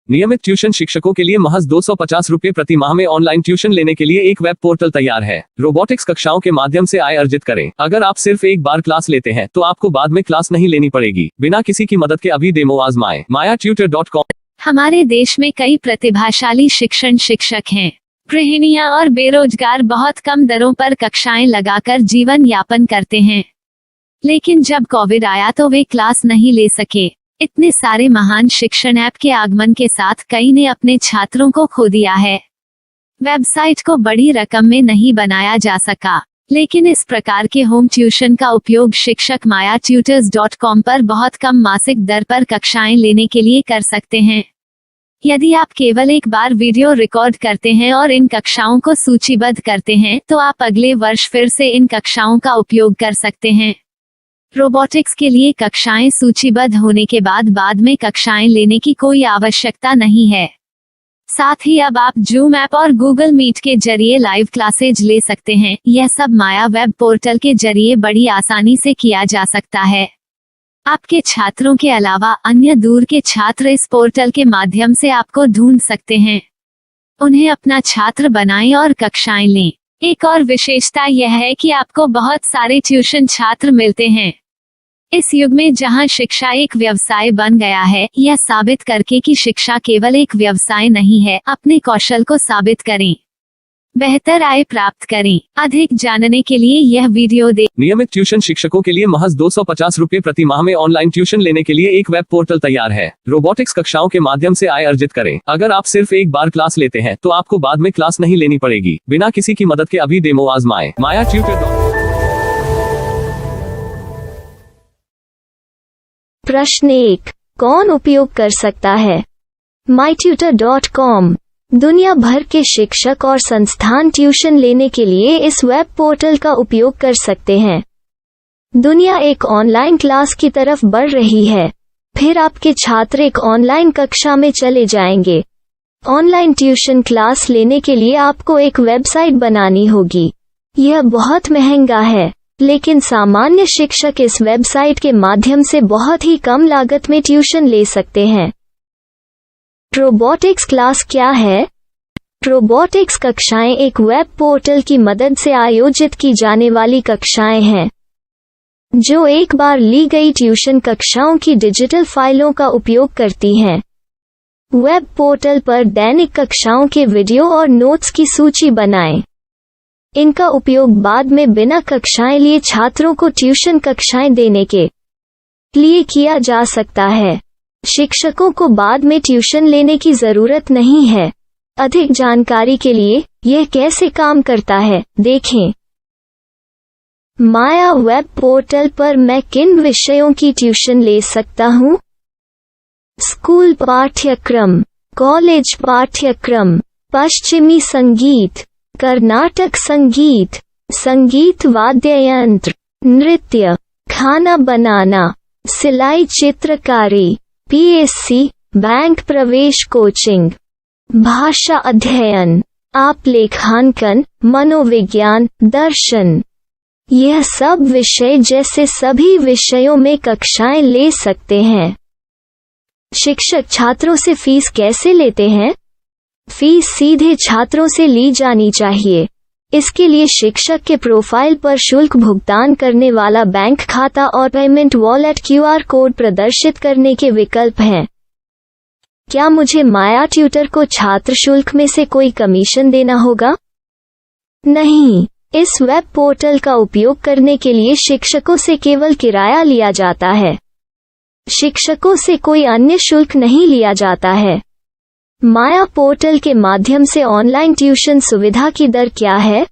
नियमित ट्यूशन शिक्षकों के लिए महज 250 रुपए प्रति माह में ऑनलाइन ट्यूशन लेने के लिए एक वेब पोर्टल तैयार है। रोबोटिक्स कक्षाओं के माध्यम से आय अर्जित करें। अगर आप सिर्फ एक बार क्लास लेते हैं तो आपको बाद में क्लास नहीं लेनी पड़ेगी। बिना किसी की मदद के अभी डेमो आजमाएं। mayatutor.com। हमारे देश में कई प्रतिभाशाली शिक्षक हैं। गृहिणियां और बेरोजगार बहुत कम दरों पर कक्षाएं लगाकर जीवन यापन करते हैं, लेकिन जब कोविड आया तो वे क्लास नहीं ले सके। इतने सारे महान शिक्षण ऐप के आगमन के साथ कई ने अपने छात्रों को खो दिया है। वेबसाइट को बड़ी रकम में नहीं बनाया जा सका, लेकिन इस प्रकार के होम ट्यूशन का उपयोग शिक्षक mayatutors.com पर बहुत कम मासिक दर पर कक्षाएं लेने के लिए कर सकते हैं। यदि आप केवल एक बार वीडियो रिकॉर्ड करते हैं और इन कक्षाओं को सूचीबद्ध करते हैं तो आप अगले वर्ष फिर से इन कक्षाओं का उपयोग कर सकते हैं। रोबोटिक्स के लिए कक्षाएं सूचीबद्ध होने के बाद में कक्षाएं लेने की कोई आवश्यकता नहीं है। साथ ही अब आप जूम ऐप और गूगल मीट के जरिए लाइव क्लासेज ले सकते हैं। यह सब माया वेब पोर्टल के जरिए बड़ी आसानी से किया जा सकता है। आपके छात्रों के अलावा अन्य दूर के छात्र इस पोर्टल के माध्यम से आपको ढूंढ सकते हैं। उन्हें अपना छात्र बनाएं और कक्षाएं लें। एक और विशेषता यह है कि आपको बहुत सारे ट्यूशन छात्र मिलते हैं। इस युग में जहां शिक्षा एक व्यवसाय बन गया है, यह साबित करके कि शिक्षा केवल एक व्यवसाय नहीं है, अपने कौशल को साबित करें, बेहतर आय प्राप्त करें। अधिक जानने के लिए यह वीडियो देखें। नियमित ट्यूशन शिक्षकों के लिए महज 250 रुपए प्रति माह में ऑनलाइन ट्यूशन लेने के लिए एक वेब पोर्टल तैयार है। रोबोटिक्स कक्षाओं के माध्यम से आय अर्जित करें। अगर आप सिर्फ एक बार क्लास लेते हैं तो आपको बाद में क्लास नहीं लेनी पड़ेगी। बिना किसी की मदद के अभी डेमो आजमाएं। mayatutor.com। प्रश्न 1, कौन उपयोग कर सकता है? mytutor.com दुनिया भर के शिक्षक और संस्थान ट्यूशन लेने के लिए इस वेब पोर्टल का उपयोग कर सकते हैं। दुनिया एक ऑनलाइन क्लास की तरफ बढ़ रही है। फिर आपके छात्र एक ऑनलाइन कक्षा में चले जाएंगे। ऑनलाइन ट्यूशन क्लास लेने के लिए आपको एक वेबसाइट बनानी होगी। यह बहुत महंगा है, लेकिन सामान्य शिक्षक इस वेबसाइट के माध्यम से बहुत ही कम लागत में ट्यूशन ले सकते हैं। रोबोटिक्स क्लास क्या है? रोबोटिक्स कक्षाएं एक वेब पोर्टल की मदद से आयोजित की जाने वाली कक्षाएं हैं, जो एक बार ली गई ट्यूशन कक्षाओं की डिजिटल फाइलों का उपयोग करती हैं। वेब पोर्टल पर दैनिक कक्षाओं के वीडियो और नोट्स की सूची बनाएं। इनका उपयोग बाद में बिना कक्षाएं लिए छात्रों को ट्यूशन कक्षाएं देने के लिए किया जा सकता है। शिक्षकों को बाद में ट्यूशन लेने की जरूरत नहीं है। अधिक जानकारी के लिए यह कैसे काम करता है, देखें। माया वेब पोर्टल पर मैं किन विषयों की ट्यूशन ले सकता हूँ? स्कूल पाठ्यक्रम, कॉलेज पाठ्यक्रम, पश्चिमी संगीत, कर्नाटक संगीत, संगीत वाद्य यंत्र, नृत्य, खाना बनाना, सिलाई चित्रकारी, पीएससी, बैंक प्रवेश कोचिंग, भाषा अध्ययन, आप लेखांकन, मनोविज्ञान, दर्शन। यह सब विषय जैसे सभी विषयों में कक्षाएं ले सकते हैं। शिक्षक छात्रों से फीस कैसे लेते हैं? फीस सीधे छात्रों से ली जानी चाहिए। इसके लिए शिक्षक के प्रोफाइल पर शुल्क भुगतान करने वाला बैंक खाता और पेमेंट वॉलेट क्यूआर कोड प्रदर्शित करने के विकल्प हैं। क्या मुझे माया ट्यूटर को छात्र शुल्क में से कोई कमीशन देना होगा? नहीं, इस वेब पोर्टल का उपयोग करने के लिए शिक्षकों से केवल किराया लिया जाता है। शिक्षकों से कोई अन्य शुल्क नहीं लिया जाता है। माया पोर्टल के माध्यम से ऑनलाइन ट्यूशन सुविधा की दर क्या है?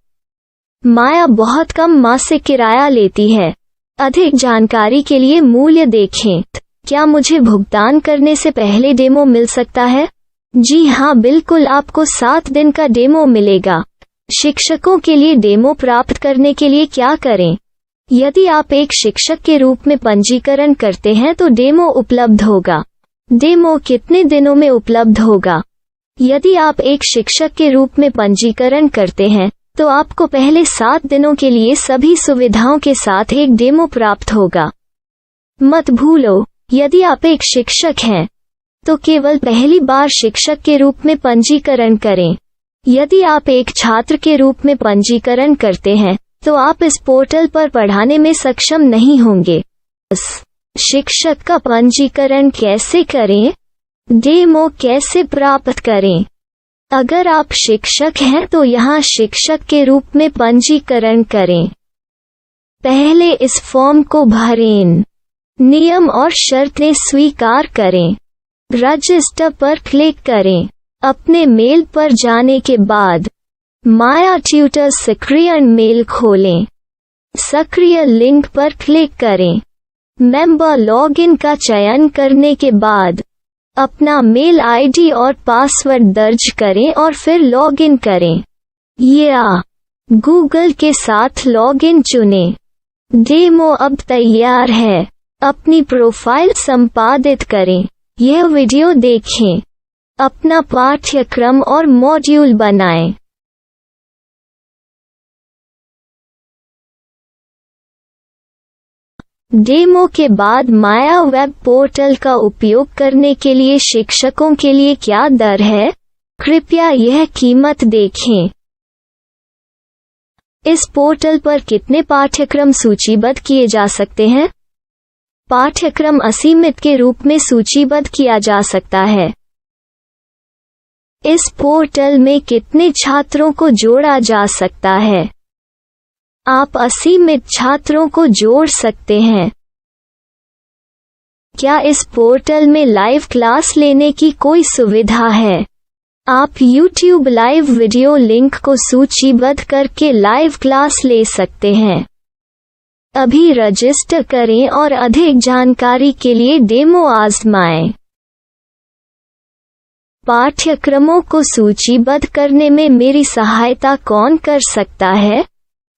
माया बहुत कम मासिक किराया लेती है। अधिक जानकारी के लिए मूल्य देखें। क्या मुझे भुगतान करने से पहले डेमो मिल सकता है? जी हाँ, बिल्कुल, आपको 7 दिन का डेमो मिलेगा। शिक्षकों के लिए डेमो प्राप्त करने के लिए क्या करें? यदि आप एक शिक्षक के रूप में पंजीकरण करते हैं तो डेमो उपलब्ध होगा। डेमो कितने दिनों में उपलब्ध होगा? यदि आप एक शिक्षक के रूप में पंजीकरण करते हैं तो आपको पहले 7 दिनों के लिए सभी सुविधाओं के साथ एक डेमो प्राप्त होगा। मत भूलो, यदि आप एक शिक्षक हैं तो केवल पहली बार शिक्षक के रूप में पंजीकरण करें। यदि आप एक छात्र के रूप में पंजीकरण करते हैं तो आप इस पोर्टल पर पढ़ाने में सक्षम नहीं होंगे। शिक्षक का पंजीकरण कैसे करें? डेमो कैसे प्राप्त करें? अगर आप शिक्षक हैं तो यहाँ शिक्षक के रूप में पंजीकरण करें। पहले इस फॉर्म को भरें। नियम और शर्तें स्वीकार करें। रजिस्टर पर क्लिक करें। अपने मेल पर जाने के बाद माया ट्यूटर सक्रिय मेल खोलें। सक्रिय लिंक पर क्लिक करें। मेंबर लॉगिन का चयन करने के बाद अपना मेल आईडी और पासवर्ड दर्ज करें और फिर लॉगिन करें या गूगल के साथ लॉगिन चुनें। डेमो अब तैयार है। अपनी प्रोफाइल संपादित करें। यह वीडियो देखें। अपना पाठ्यक्रम और मॉड्यूल बनाएं। डेमो के बाद माया वेब पोर्टल का उपयोग करने के लिए शिक्षकों के लिए क्या दर है? कृपया यह कीमत देखें। इस पोर्टल पर कितने पाठ्यक्रम सूचीबद्ध किए जा सकते हैं? पाठ्यक्रम असीमित के रूप में सूचीबद्ध किया जा सकता है। इस पोर्टल में कितने छात्रों को जोड़ा जा सकता है? आप असीमित छात्रों को जोड़ सकते हैं। क्या इस पोर्टल में लाइव क्लास लेने की कोई सुविधा है? आप YouTube लाइव वीडियो लिंक को सूचीबद्ध करके लाइव क्लास ले सकते हैं। अभी रजिस्टर करें और अधिक जानकारी के लिए डेमो आजमाएं। पाठ्यक्रमों को सूचीबद्ध करने में मेरी सहायता कौन कर सकता है?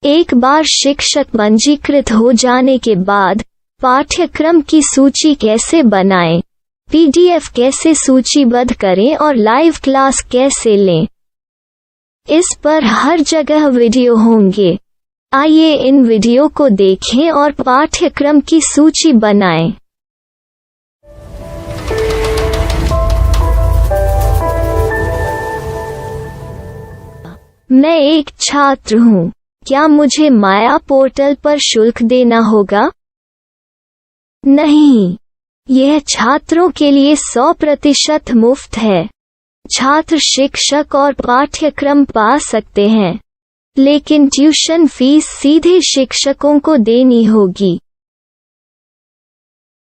एक बार शिक्षक पंजीकृत हो जाने के बाद पाठ्यक्रम की सूची कैसे बनाएं, PDF कैसे सूचीबद्ध करें और लाइव क्लास कैसे लें, इस पर हर जगह वीडियो होंगे। आइए इन वीडियो को देखें और पाठ्यक्रम की सूची बनाएं। मैं एक छात्र हूँ। क्या मुझे माया पोर्टल पर शुल्क देना होगा? नहीं, यह छात्रों के लिए 100% मुफ्त है। छात्र शिक्षक और पाठ्यक्रम पा सकते हैं, लेकिन ट्यूशन फीस सीधे शिक्षकों को देनी होगी।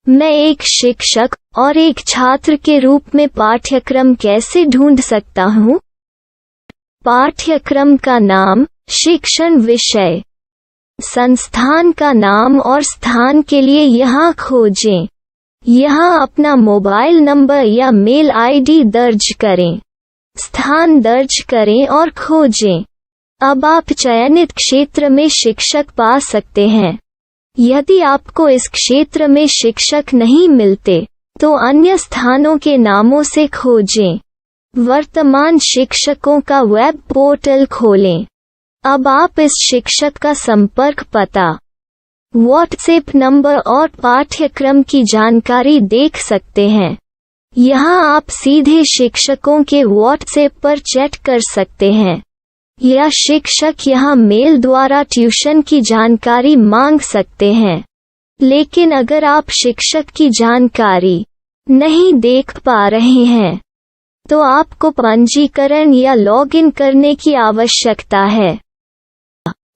मैं एक शिक्षक और एक छात्र के रूप में पाठ्यक्रम कैसे ढूंढ सकता हूँ? पाठ्यक्रम का नाम, शिक्षण विषय, संस्थान का नाम और स्थान के लिए यहाँ खोजें। यहाँ अपना मोबाइल नंबर या मेल आईडी दर्ज करें। स्थान दर्ज करें और खोजें। अब आप चयनित क्षेत्र में शिक्षक पा सकते हैं। यदि आपको इस क्षेत्र में शिक्षक नहीं मिलते, तो अन्य स्थानों के नामों से खोजें। वर्तमान शिक्षकों का वेब पोर्टल खोलें। अब आप इस शिक्षक का संपर्क पता, व्हाट्सएप नंबर और पाठ्यक्रम की जानकारी देख सकते हैं। यहाँ आप सीधे शिक्षकों के व्हाट्सएप पर चैट कर सकते हैं या शिक्षक यहाँ मेल द्वारा ट्यूशन की जानकारी मांग सकते हैं। लेकिन अगर आप शिक्षक की जानकारी नहीं देख पा रहे हैं, तो आपको पंजीकरण या लॉगिन करने की आवश्यकता है।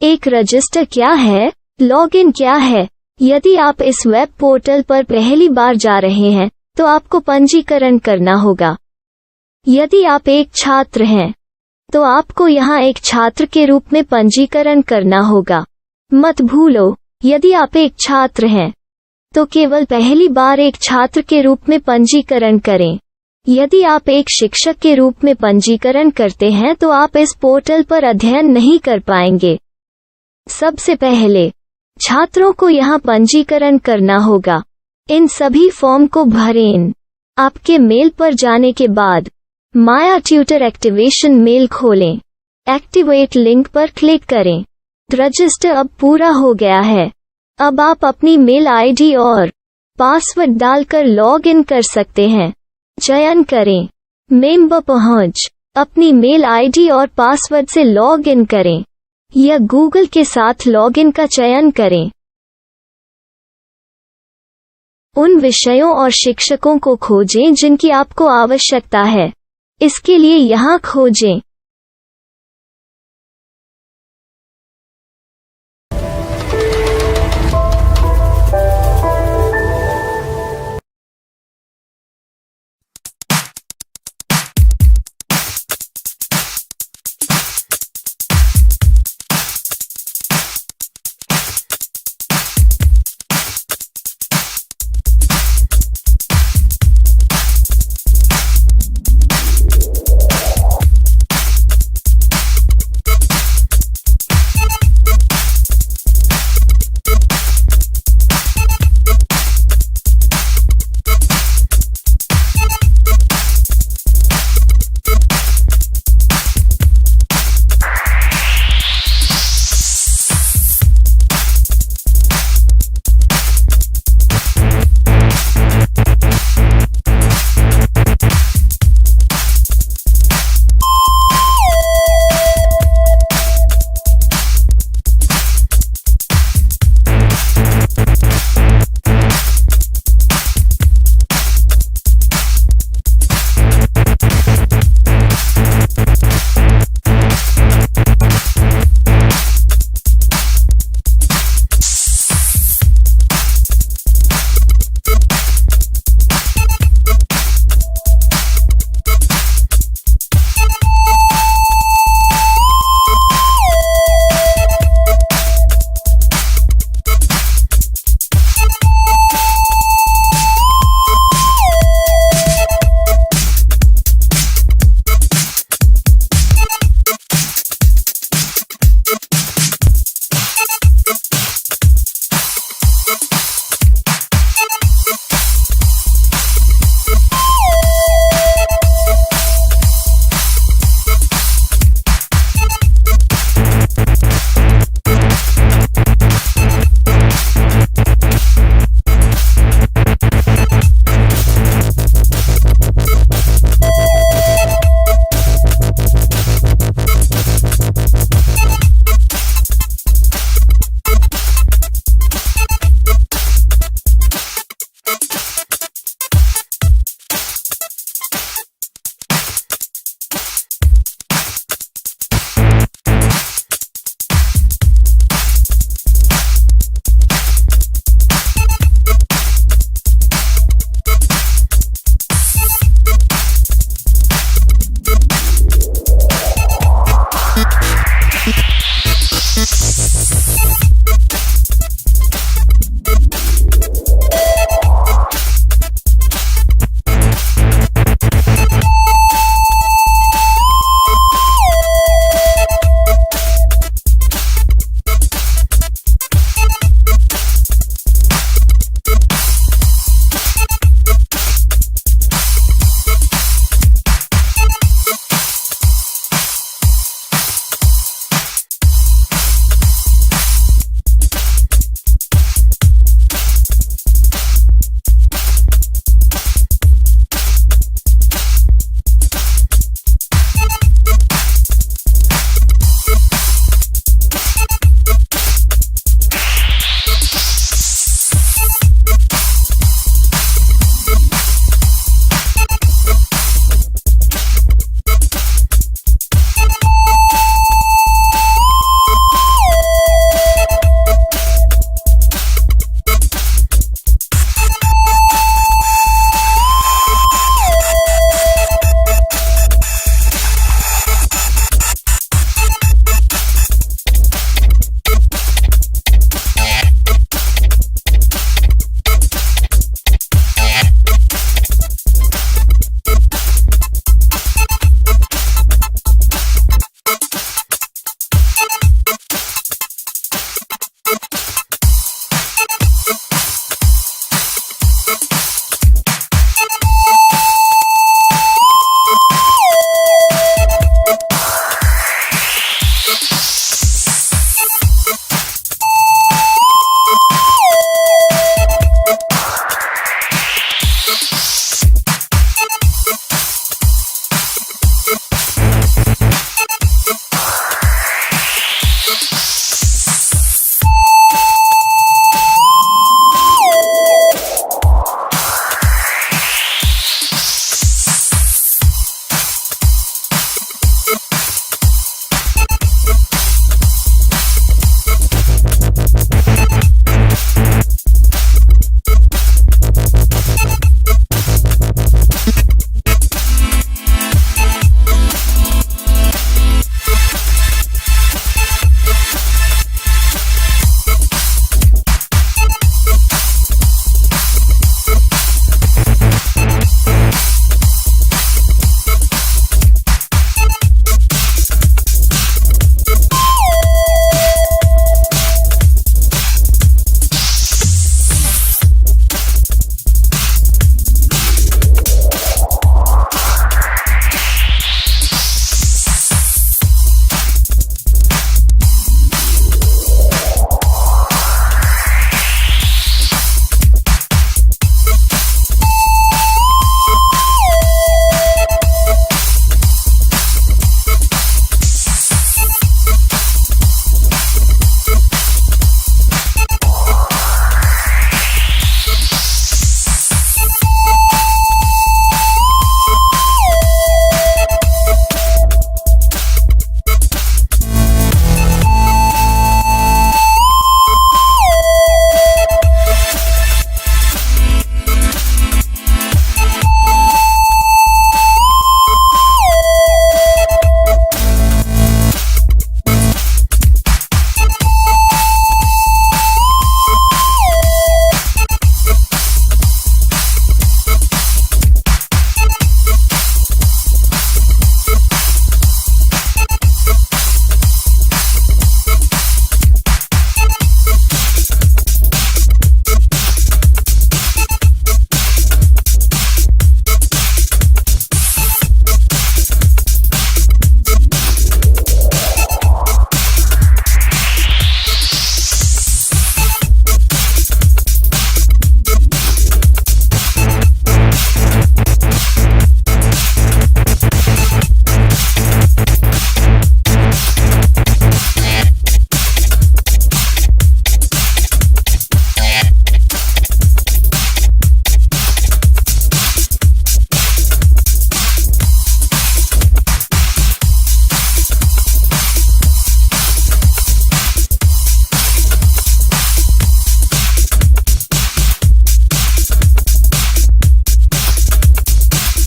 एक रजिस्टर क्या है? लॉगिन क्या है? यदि आप इस वेब पोर्टल पर पहली बार जा रहे हैं, तो आपको पंजीकरण करना होगा। यदि आप एक छात्र हैं, तो आपको यहाँ एक छात्र के रूप में पंजीकरण करना होगा। मत भूलो, यदि आप एक छात्र हैं, तो केवल पहली बार एक छात्र के रूप में पंजीकरण करें। यदि आप एक शिक्षक के रूप में पंजीकरण करते हैं तो आप इस पोर्टल पर अध्ययन नहीं कर पाएंगे। सबसे पहले छात्रों को यहाँ पंजीकरण करना होगा। इन सभी फॉर्म को भरें। आपके मेल पर जाने के बाद माया ट्यूटर एक्टिवेशन मेल खोलें। एक्टिवेट लिंक पर क्लिक करें। रजिस्टर अब पूरा हो गया है। अब आप अपनी मेल आईडी और पासवर्ड डालकर लॉग इन कर सकते हैं। चयन करें। मेंबर पहुंच। अपनी मेल आईडी और पासवर्ड से लॉग इन करें या गूगल के साथ लॉगिन का चयन करें। उन विषयों और शिक्षकों को खोजें जिनकी आपको आवश्यकता है। इसके लिए यहाँ खोजें।